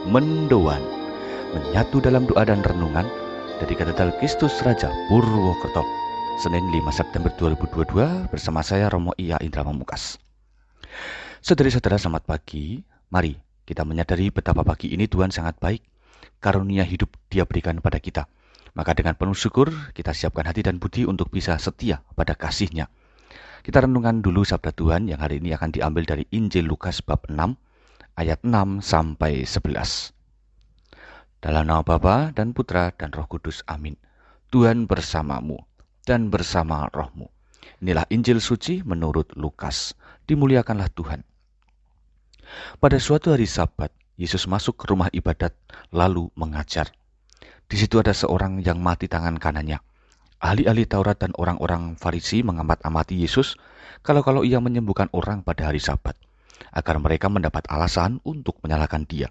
Mendoan, menyatu dalam doa dan renungan dari Katedral Kristus Raja Purwokerto, Senin 5 September 2022 bersama saya Romo Ia Indra Memukas. Saudari-saudara, selamat pagi. Mari kita menyadari betapa pagi ini Tuhan sangat baik, karunia hidup Dia berikan pada kita. Maka dengan penuh syukur kita siapkan hati dan budi untuk bisa setia pada kasih-Nya. Kita renungkan dulu sabda Tuhan yang hari ini akan diambil dari Injil Lukas bab 6 ayat 6 sampai 11. Dalam nama Bapa dan Putra dan Roh Kudus, amin. Tuhan bersamamu dan bersama rohmu. Inilah Injil suci menurut Lukas. Dimuliakanlah Tuhan. Pada suatu hari Sabat, Yesus masuk ke rumah ibadat lalu mengajar. Di situ ada seorang yang mati tangan kanannya. Ahli-ahli Taurat dan orang-orang Farisi mengamat-amati Yesus kalau ia menyembuhkan orang pada hari Sabat, agar mereka mendapat alasan untuk menyalahkan Dia.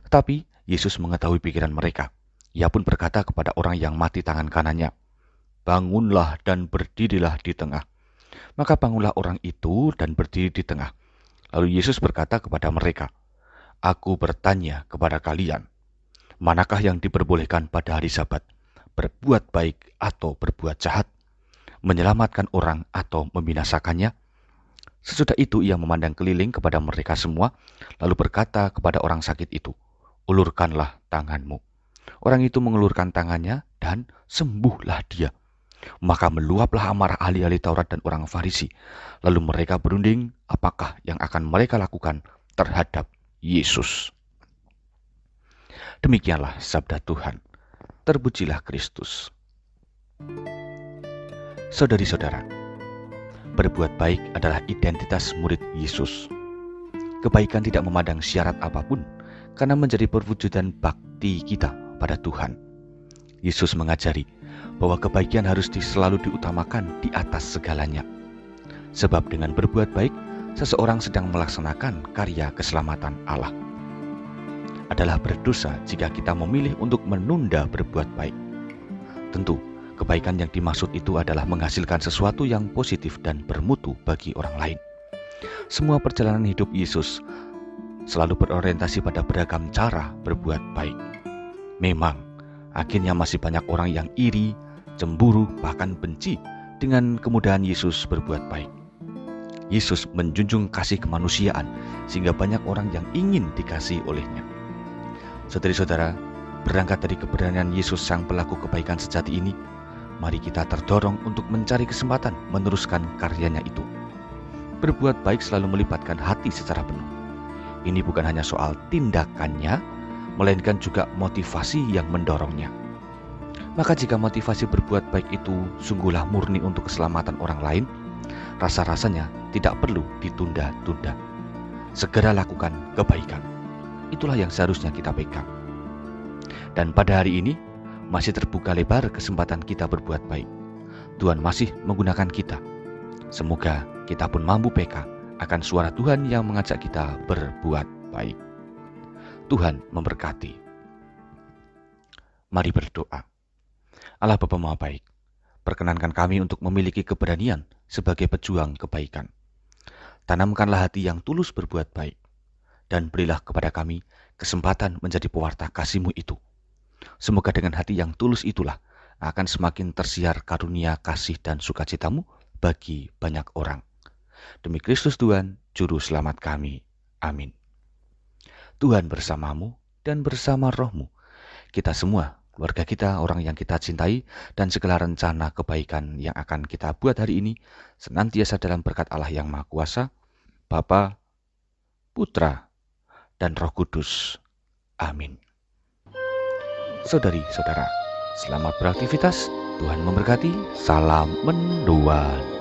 Tetapi Yesus mengetahui pikiran mereka. Ia pun berkata kepada orang yang mati tangan kanannya, "Bangunlah dan berdirilah di tengah." Maka bangunlah orang itu dan berdiri di tengah. Lalu Yesus berkata kepada mereka, "Aku bertanya kepada kalian, manakah yang diperbolehkan pada hari Sabat? Berbuat baik atau berbuat jahat? Menyelamatkan orang atau membinasakannya?" Sesudah itu ia memandang keliling kepada mereka semua, lalu berkata kepada orang sakit itu, "Ulurkanlah tanganmu." Orang itu mengulurkan tangannya dan sembuhlah dia. Maka meluaplah amarah ahli-ahli Taurat dan orang Farisi. Lalu mereka berunding apakah yang akan mereka lakukan terhadap Yesus. Demikianlah sabda Tuhan. Terpujilah Kristus. Saudari-saudara, berbuat baik adalah identitas murid Yesus. Kebaikan tidak memandang syarat apapun, karena menjadi perwujudan bakti kita pada Tuhan. Yesus mengajari bahwa kebaikan harus selalu diutamakan di atas segalanya. Sebab dengan berbuat baik, seseorang sedang melaksanakan karya keselamatan Allah. Adalah berdosa jika kita memilih untuk menunda berbuat baik. Tentu, kebaikan yang dimaksud itu adalah menghasilkan sesuatu yang positif dan bermutu bagi orang lain. Semua perjalanan hidup Yesus selalu berorientasi pada beragam cara berbuat baik. Memang, akhirnya masih banyak orang yang iri, cemburu, bahkan benci dengan kemudahan Yesus berbuat baik. Yesus menjunjung kasih kemanusiaan sehingga banyak orang yang ingin dikasihi olehnya. Saudari-saudara, berangkat dari keberanian Yesus sang pelaku kebaikan sejati ini, mari kita terdorong untuk mencari kesempatan meneruskan karyanya itu. Berbuat baik selalu melibatkan hati secara penuh. Ini bukan hanya soal tindakannya, melainkan juga motivasi yang mendorongnya. Maka jika motivasi berbuat baik itu sungguhlah murni untuk keselamatan orang lain, rasa-rasanya tidak perlu ditunda-tunda. Segera lakukan kebaikan. Itulah yang seharusnya kita pegang. Dan pada hari ini masih terbuka lebar kesempatan kita berbuat baik. Tuhan masih menggunakan kita. Semoga kita pun mampu peka akan suara Tuhan yang mengajak kita berbuat baik. Tuhan memberkati. Mari berdoa. Allah Bapa Maha Baik, perkenankan kami untuk memiliki keberanian sebagai pejuang kebaikan. Tanamkanlah hati yang tulus berbuat baik, dan berilah kepada kami kesempatan menjadi pewarta kasih-Mu itu. Semoga dengan hati yang tulus itulah akan semakin tersiar karunia kasih dan sukacita-Mu bagi banyak orang. Demi Kristus Tuhan, Juru Selamat kami. Amin. Tuhan bersamamu dan bersama rohmu. Kita semua, keluarga kita, orang yang kita cintai, dan segala rencana kebaikan yang akan kita buat hari ini, senantiasa dalam berkat Allah yang Maha Kuasa, Bapa, Putra, dan Roh Kudus. Amin. Saudari-saudara, selamat beraktivitas. Tuhan memberkati. Salam mendoan.